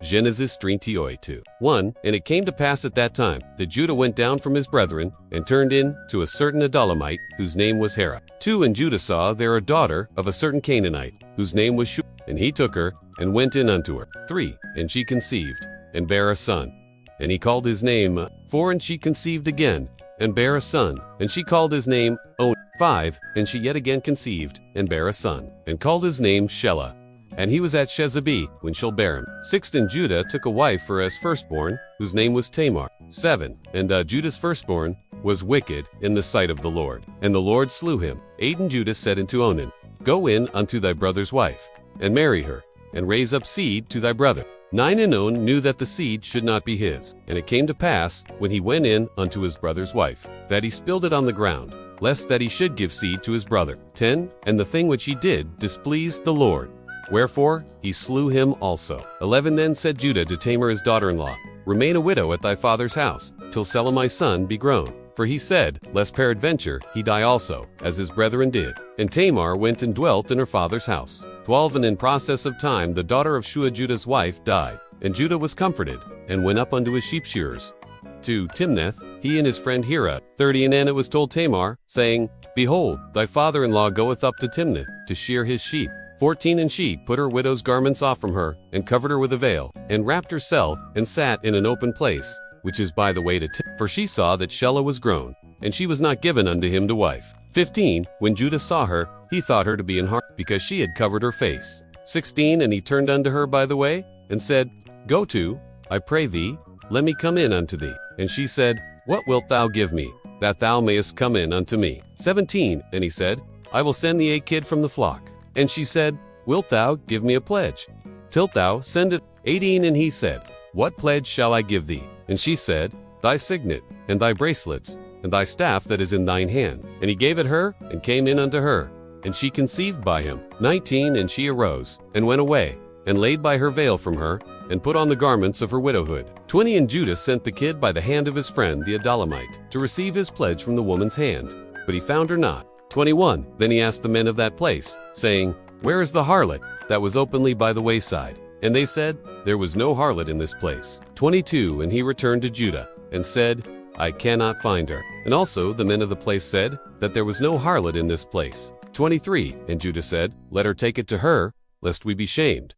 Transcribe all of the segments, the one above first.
Genesis 38. 1. And it came to pass at that time that Judah went down from his brethren and turned in to a certain Adullamite whose name was Hera. 2. And Judah saw there a daughter of a certain Canaanite whose name was Shua, and he took her and went in unto her. 3. And she conceived and bare a son, and he called his name. 4. And she conceived again and bare a son, and she called his name On. 5. And she yet again conceived and bare a son, and called his name Shelah. And he was at Shezabee when she'll bear him. 6. And Judah took a wife for his firstborn, whose name was Tamar. 7. And Judah's firstborn was wicked in the sight of the Lord, and the Lord slew him. 8. And Judah said unto Onan, Go in unto thy brother's wife, and marry her, and raise up seed to thy brother. 9. And Onan knew that the seed should not be his. And it came to pass, when he went in unto his brother's wife, that he spilled it on the ground, lest that he should give seed to his brother. 10. And the thing which he did displeased the Lord, wherefore he slew him also. 11. Then said Judah to Tamar his daughter-in-law, Remain a widow at thy father's house, till Shelah my son be grown. For he said, Lest peradventure he die also, as his brethren did. And Tamar went and dwelt in her father's house. 12. And in process of time the daughter of Shua Judah's wife died. And Judah was comforted, and went up unto his sheep shearers, to Timnath, he and his friend Hira. 30. And it was told Tamar, saying, Behold, thy father-in-law goeth up to Timnath, to shear his sheep. 14. And she put her widow's garments off from her, and covered her with a veil, and wrapped herself, and sat in an open place, which is by the way to Timnath. For she saw that Shelah was grown, and she was not given unto him to wife. 15. When Judah saw her, he thought her to be in harm, because she had covered her face. 16. And he turned unto her by the way, and said, Go to, I pray thee, let me come in unto thee. And she said, What wilt thou give me, that thou mayest come in unto me? 17. And he said, I will send thee a kid from the flock. And she said, Wilt thou give me a pledge? Tilt thou send it? 18. And he said, What pledge shall I give thee? And she said, Thy signet, and thy bracelets, and thy staff that is in thine hand. And he gave it her, and came in unto her, and she conceived by him. 19. And she arose, and went away, and laid by her veil from her, and put on the garments of her widowhood. 20. And Judah sent the kid by the hand of his friend the Adullamite, to receive his pledge from the woman's hand, but he found her not. 21. Then he asked the men of that place, saying, Where is the harlot that was openly by the wayside? And they said, There was no harlot in this place. 22. And he returned to Judah, and said, I cannot find her. And also the men of the place said, that there was no harlot in this place. 23. And Judah said, Let her take it to her, lest we be shamed.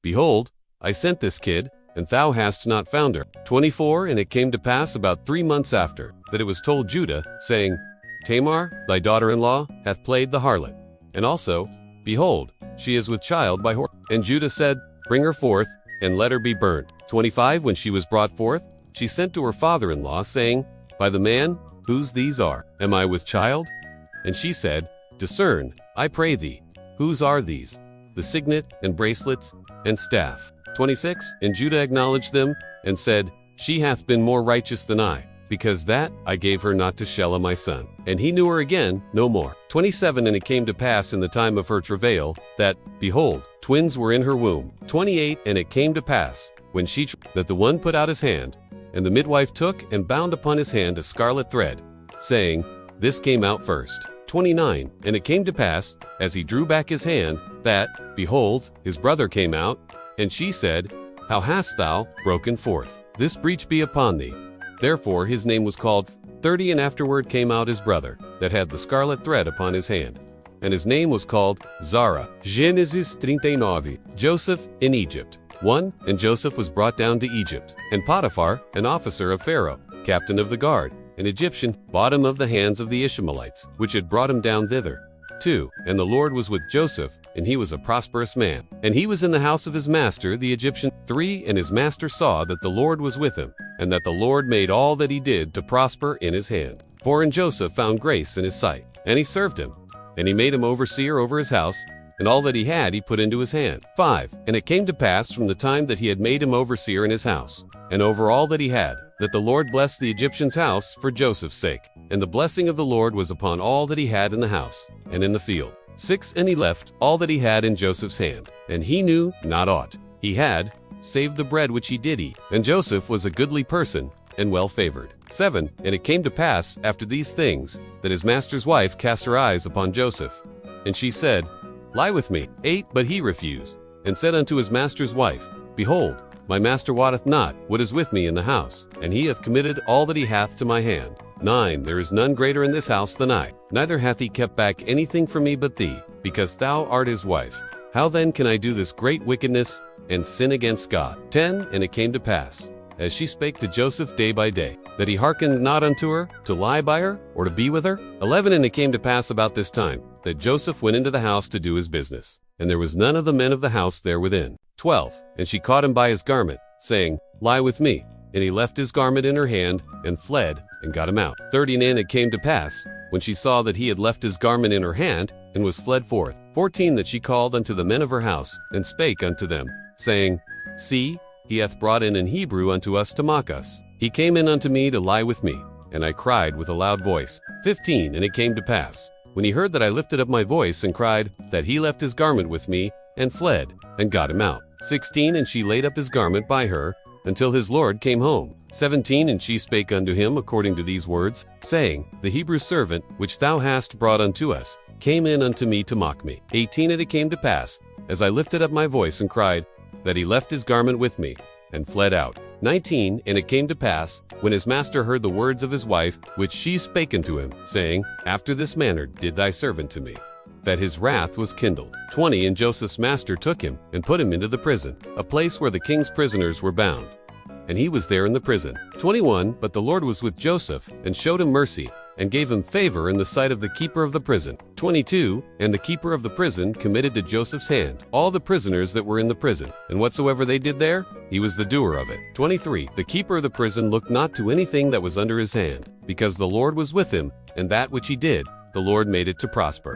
Behold, I sent this kid, and thou hast not found her. 24. And it came to pass about 3 months after, that it was told Judah, saying, Tamar, thy daughter-in-law, hath played the harlot. And also, behold, she is with child by whore. And Judah said, Bring her forth, and let her be burnt. 25. When she was brought forth, she sent to her father-in-law, saying, By the man whose these are, am I with child? And she said, Discern, I pray thee, whose are these? The signet, and bracelets, and staff. 26. And Judah acknowledged them, and said, She hath been more righteous than I, because that I gave her not to Shelah my son. And he knew her again no more. 27. And it came to pass in the time of her travail, that, behold, twins were in her womb. 28. And it came to pass, when she that the one put out his hand, and the midwife took and bound upon his hand a scarlet thread, saying, This came out first. 29. And it came to pass, as he drew back his hand, that, behold, his brother came out, and she said, How hast thou broken forth? This breach be upon thee. Therefore his name was called. 30. And afterward came out his brother, that had the scarlet thread upon his hand, and his name was called Zara. Genesis 39. Joseph in Egypt. 1. And Joseph was brought down to Egypt, and Potiphar, an officer of Pharaoh, captain of the guard, an Egyptian, bought him of the hands of the Ishmaelites, which had brought him down thither. 2. And the Lord was with Joseph, and he was a prosperous man, and he was in the house of his master the Egyptian. 3. And his master saw that the Lord was with him, and that the Lord made all that he did to prosper in his hand. 4. And Joseph found grace in his sight, and he served him, and he made him overseer over his house, and all that he had he put into his hand. 5. And it came to pass from the time that he had made him overseer in his house, and over all that he had, that the Lord blessed the Egyptian's house for Joseph's sake. And the blessing of the Lord was upon all that he had in the house, and in the field. 6. And he left all that he had in Joseph's hand, and he knew not aught he had, save the bread which he did eat. And Joseph was a goodly person, and well favored. 7. And it came to pass after these things, that his master's wife cast her eyes upon Joseph, and she said, Lie with me. 8. But he refused, and said unto his master's wife, Behold, My master wotteth not what is with me in the house, and he hath committed all that he hath to my hand. 9. There is none greater in this house than I, neither hath he kept back anything from me but thee, because thou art his wife. How then can I do this great wickedness and sin against God? 10. And it came to pass, as she spake to Joseph day by day, that he hearkened not unto her, to lie by her, or to be with her. 11. And it came to pass about this time, that Joseph went into the house to do his business, and there was none of the men of the house there within. 12. And she caught him by his garment, saying, Lie with me. And he left his garment in her hand, and fled, and got him out. 13. And it came to pass, when she saw that he had left his garment in her hand, and was fled forth. 14. That she called unto the men of her house, and spake unto them, saying, See, he hath brought in an Hebrew unto us to mock us. He came in unto me to lie with me, and I cried with a loud voice. 15. And it came to pass, when he heard that I lifted up my voice and cried, that he left his garment with me, and fled, and got him out. 16. And she laid up his garment by her, until his Lord came home. 17. And she spake unto him according to these words, saying, The Hebrew servant, which thou hast brought unto us, came in unto me to mock me. 18. And it came to pass, as I lifted up my voice and cried, that he left his garment with me, and fled out. 19. And it came to pass, when his master heard the words of his wife, which she spake unto him, saying, After this manner did thy servant to me, that his wrath was kindled. 20. And Joseph's master took him, and put him into the prison, a place where the king's prisoners were bound. And he was there in the prison. 21. But the Lord was with Joseph, and showed him mercy, and gave him favor in the sight of the keeper of the prison. 22. And the keeper of the prison committed to Joseph's hand all the prisoners that were in the prison, and whatsoever they did there, he was the doer of it. 23. The keeper of the prison looked not to anything that was under his hand, because the Lord was with him, and that which he did, the Lord made it to prosper.